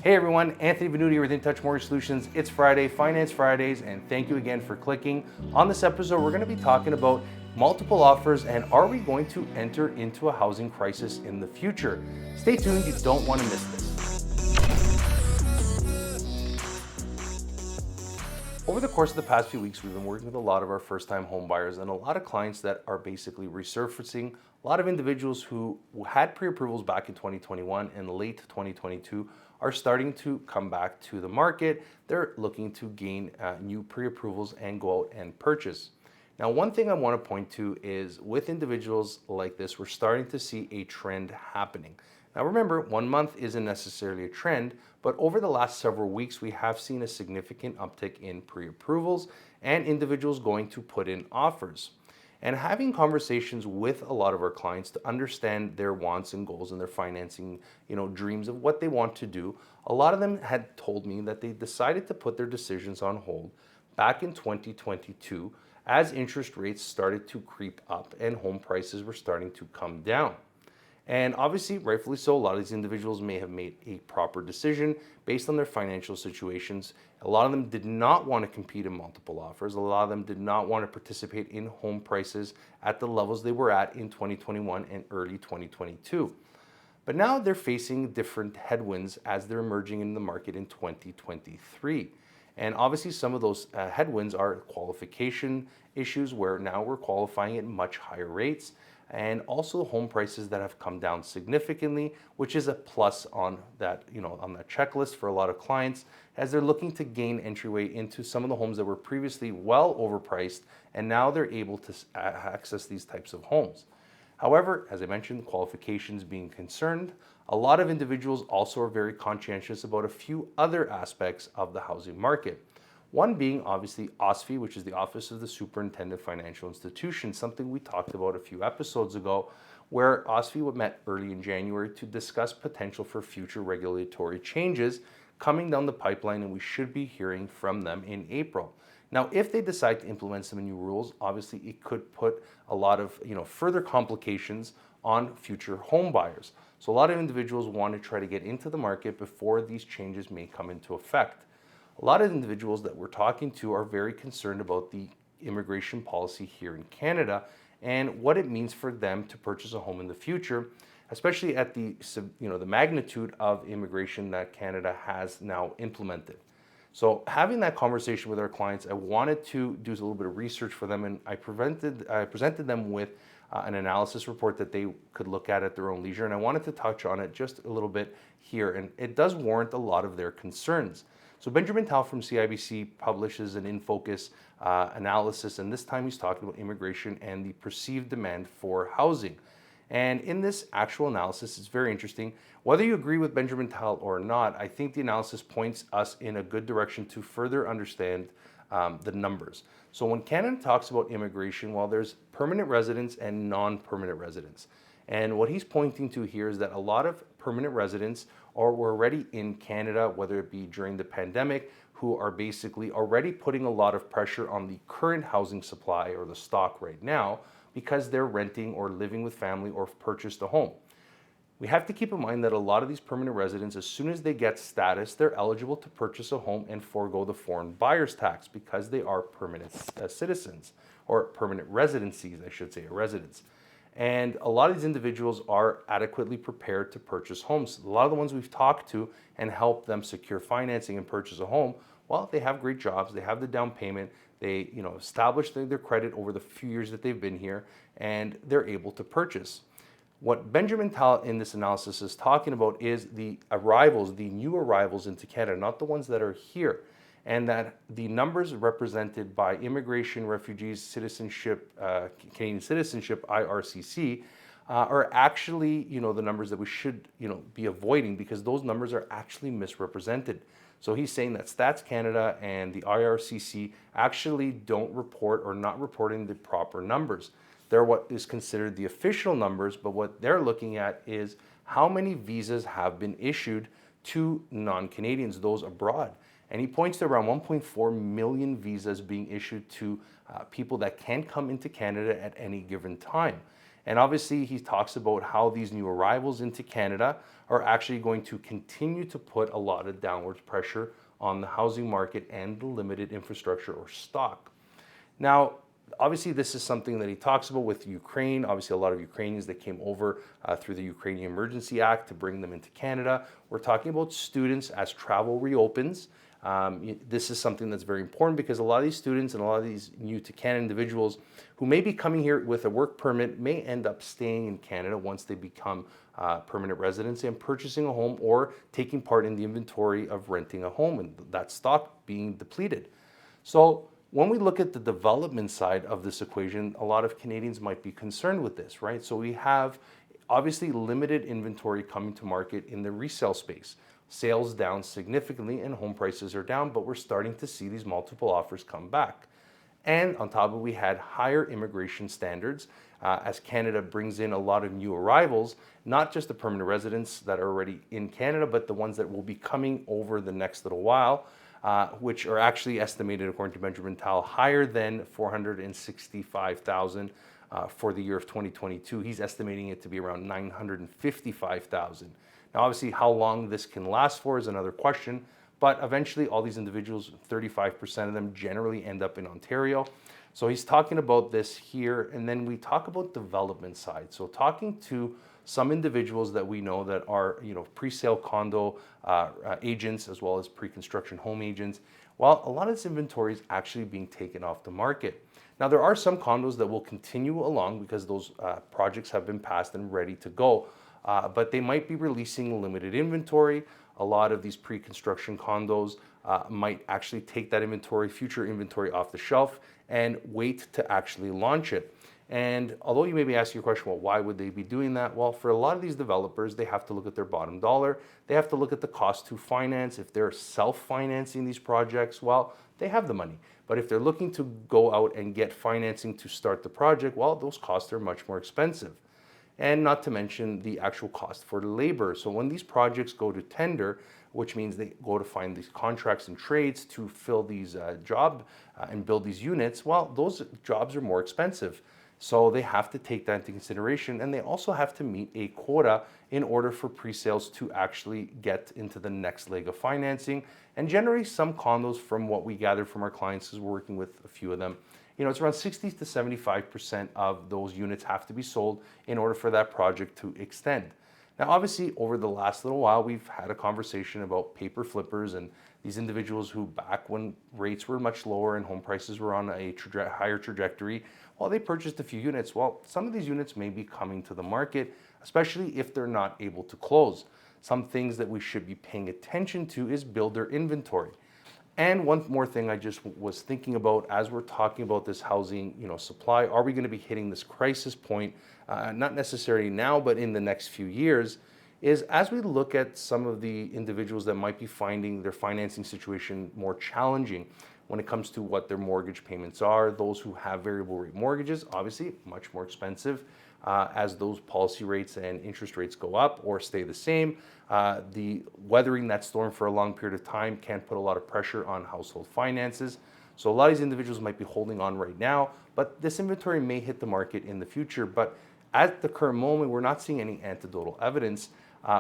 Hey everyone, Anthony Venuti with In Touch Mortgage Solutions. It's Friday, Finance Fridays, and thank you again for clicking. On this episode, we're going to be talking about multiple offers and are we going to enter into a housing crisis in the future? Stay tuned, you don't want to miss this. Over the course of the past few weeks, we've been working with a lot of our first-time home buyers and a lot of clients that are basically resurfacing. A lot of individuals who had pre-approvals back in 2021 and late 2022 are starting to come back to the market. They're looking to gain new pre-approvals and go out and purchase. Now, one thing I want to point to is with individuals like this, we're starting to see a trend happening. Now remember, 1 month isn't necessarily a trend, but over the last several weeks, we have seen a significant uptick in pre-approvals and individuals going to put in offers. And having conversations with a lot of our clients to understand their wants and goals and their financing, dreams of what they want to do, a lot of them had told me that they decided to put their decisions on hold back in 2022 as interest rates started to creep up and home prices were starting to come down. And obviously, rightfully so, a lot of these individuals may have made a proper decision based on their financial situations. A lot of them did not want to compete in multiple offers. A lot of them did not want to participate in home prices at the levels they were at in 2021 and early 2022. But now they're facing different headwinds as they're emerging in the market in 2023. And obviously some of those headwinds are qualification issues where now we're qualifying at much higher rates, and also home prices that have come down significantly, which is a plus on that, on that checklist for a lot of clients as they're looking to gain entryway into some of the homes that were previously well overpriced, and now they're able to access these types of homes. However, as I mentioned, qualifications being concerned, a lot of individuals also are very conscientious about a few other aspects of the housing market. One being obviously OSFI, which is the Office of the Superintendent of Financial Institutions, something we talked about a few episodes ago, where OSFI met early in January to discuss potential for future regulatory changes coming down the pipeline, and we should be hearing from them in April. Now, if they decide to implement some new rules, obviously it could put a lot of further complications on future home buyers. So a lot of individuals want to try to get into the market before these changes may come into effect. A lot of individuals that we're talking to are very concerned about the immigration policy here in Canada and what it means for them to purchase a home in the future, especially at the magnitude of immigration that Canada has now implemented. So having that conversation with our clients, I wanted to do a little bit of research for them, and I presented them with an analysis report that they could look at their own leisure, and I wanted to touch on it just a little bit here, and it does warrant a lot of their concerns. So Benjamin Tal from CIBC publishes an in-focus analysis, and this time he's talking about immigration and the perceived demand for housing. And in this actual analysis, it's very interesting. Whether you agree with Benjamin Tal or not, I think the analysis points us in a good direction to further understand the numbers. So when Canada talks about immigration, well, there's permanent residents and non-permanent residents. And what he's pointing to here is that a lot of permanent residents were already in Canada, whether it be during the pandemic, who are basically already putting a lot of pressure on the current housing supply or the stock right now because they're renting or living with family or purchased a home. We have to keep in mind that a lot of these permanent residents, as soon as they get status, they're eligible to purchase a home and forego the foreign buyer's tax because they are permanent citizens, or permanent residencies, I should say, residents. And a lot of these individuals are adequately prepared to purchase homes. A lot of the ones we've talked to and helped them secure financing and purchase a home, well, they have great jobs, they have the down payment, they established their credit over the few years that they've been here, and they're able to purchase. What Benjamin Tal in this analysis is talking about is the arrivals, the new arrivals into Canada, not the ones that are here. And that the numbers represented by Immigration, Refugees, Citizenship, Canadian Citizenship, IRCC, are actually, the numbers that we should, be avoiding because those numbers are actually misrepresented. So he's saying that Stats Canada and the IRCC actually don't report or not reporting the proper numbers. They're what is considered the official numbers, but what they're looking at is how many visas have been issued to non-Canadians, those abroad. And he points to around 1.4 million visas being issued to people that can come into Canada at any given time. And obviously, he talks about how these new arrivals into Canada are actually going to continue to put a lot of downward pressure on the housing market and the limited infrastructure or stock. Now, obviously, this is something that he talks about with Ukraine. Obviously, a lot of Ukrainians that came over through the Ukrainian Emergency Act to bring them into Canada. We're talking about students as travel reopens. This is something that's very important because a lot of these students and a lot of these new to Canada individuals who may be coming here with a work permit may end up staying in Canada once they become permanent residents and purchasing a home or taking part in the inventory of renting a home and that stock being depleted. So when we look at the development side of this equation, a lot of Canadians might be concerned with this, right? So we have obviously limited inventory coming to market in the resale space. Sales down significantly and home prices are down, but we're starting to see these multiple offers come back. And on top of it, we had higher immigration standards as Canada brings in a lot of new arrivals, not just the permanent residents that are already in Canada, but the ones that will be coming over the next little while, which are actually estimated, according to Benjamin Tal, higher than 465,000 for the year of 2022. He's estimating it to be around 955,000. Now, obviously, how long this can last for is another question, but eventually all these individuals, 35% of them generally end up in Ontario. So he's talking about this here, and then we talk about development side. So talking to some individuals that we know that are, pre-sale condo agents as well as pre-construction home agents, well, a lot of this inventory is actually being taken off the market. Now, there are some condos that will continue along because those projects have been passed and ready to go. But they might be releasing limited inventory. A lot of these pre-construction condos might actually take that inventory, future inventory off the shelf and wait to actually launch it. And although you may be asking your question, well, why would they be doing that? Well, for a lot of these developers, they have to look at their bottom dollar. They have to look at the cost to finance. If they're self-financing these projects, well, they have the money. But if they're looking to go out and get financing to start the project, well, those costs are much more expensive. And not to mention the actual cost for labor. So when these projects go to tender, which means they go to find these contracts and trades to fill these jobs and build these units, well, those jobs are more expensive. So they have to take that into consideration, and they also have to meet a quota in order for pre-sales to actually get into the next leg of financing. And generally, some condos, from what we gathered from our clients, because we're working with a few of them, it's around 60 to 75% of those units have to be sold in order for that project to extend. Now, obviously, over the last little while, we've had a conversation about paper flippers and these individuals who, back when rates were much lower and home prices were on a higher trajectory, well, they purchased a few units. Well, some of these units may be coming to the market, especially if they're not able to close. Some things that we should be paying attention to is builder inventory. And one more thing I just was thinking about as we're talking about this housing, supply, are we going to be hitting this crisis point, not necessarily now, but in the next few years, is as we look at some of the individuals that might be finding their financing situation more challenging when it comes to what their mortgage payments are. Those who have variable rate mortgages, obviously much more expensive as those policy rates and interest rates go up or stay the same. The weathering that storm for a long period of time can put a lot of pressure on household finances. So a lot of these individuals might be holding on right now, but this inventory may hit the market in the future. But at the current moment, we're not seeing any anecdotal evidence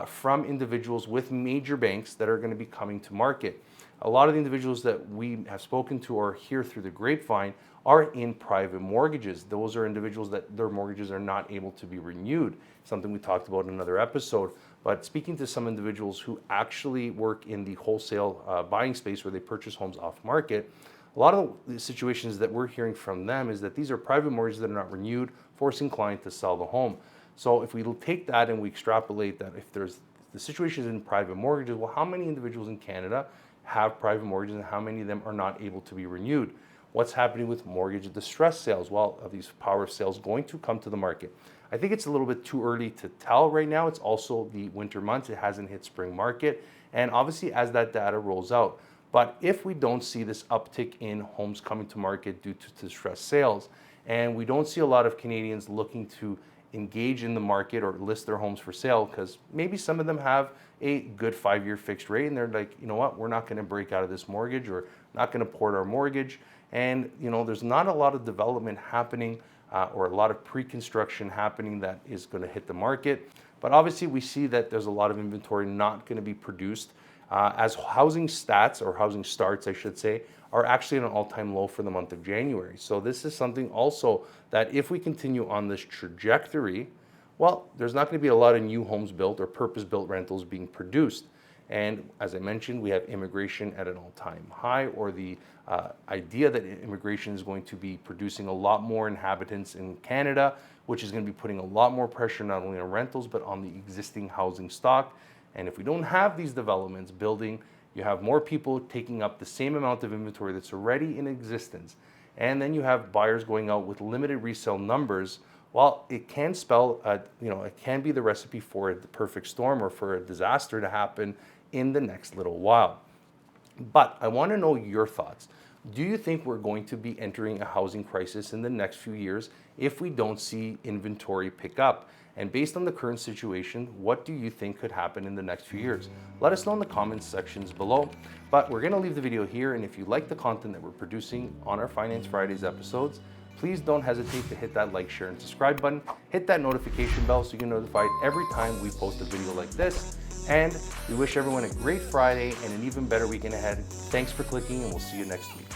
from individuals with major banks that are going to be coming to market. A lot of the individuals that we have spoken to or hear through the grapevine are in private mortgages. Those are individuals that their mortgages are not able to be renewed, something we talked about in another episode. But speaking to some individuals who actually work in the wholesale buying space where they purchase homes off market, a lot of the situations that we're hearing from them is that these are private mortgages that are not renewed, forcing clients to sell the home. So if we take that and we extrapolate that, if there's the situations in private mortgages, well, how many individuals in Canada have private mortgages and how many of them are not able to be renewed? What's happening with mortgage distress sales? Well, are these power of sales going to come to the market? I think it's a little bit too early to tell right now. It's also the winter months. It hasn't hit spring market. And obviously, as that data rolls out, but if we don't see this uptick in homes coming to market due to distressed sales, and we don't see a lot of Canadians looking to engage in the market or list their homes for sale, because maybe some of them have a good 5-year fixed rate and they're like, you know what, we're not going to break out of this mortgage or not going to port our mortgage. And there's not a lot of development happening or a lot of pre-construction happening that is going to hit the market. But obviously we see that there's a lot of inventory not going to be produced as housing stats, or housing starts I should say, are actually at an all-time low for the month of January. So this is something also that if we continue on this trajectory, well, there's not going to be a lot of new homes built or purpose-built rentals being produced. And as I mentioned, we have immigration at an all-time high, or the idea that immigration is going to be producing a lot more inhabitants in Canada, which is going to be putting a lot more pressure not only on rentals, but on the existing housing stock. And if we don't have these developments building, you have more people taking up the same amount of inventory that's already in existence. And then you have buyers going out with limited resale numbers. Well, it can spell, it can be the recipe for the perfect storm or for a disaster to happen in the next little while. But I want to know your thoughts. Do you think we're going to be entering a housing crisis in the next few years if we don't see inventory pick up? And based on the current situation, what do you think could happen in the next few years? Let us know in the comments sections below. But we're going to leave the video here. And if you like the content that we're producing on our Finance Fridays episodes, please don't hesitate to hit that like, share, and subscribe button. Hit that notification bell so you get notified every time we post a video like this. And we wish everyone a great Friday and an even better weekend ahead. Thanks for clicking, and we'll see you next week.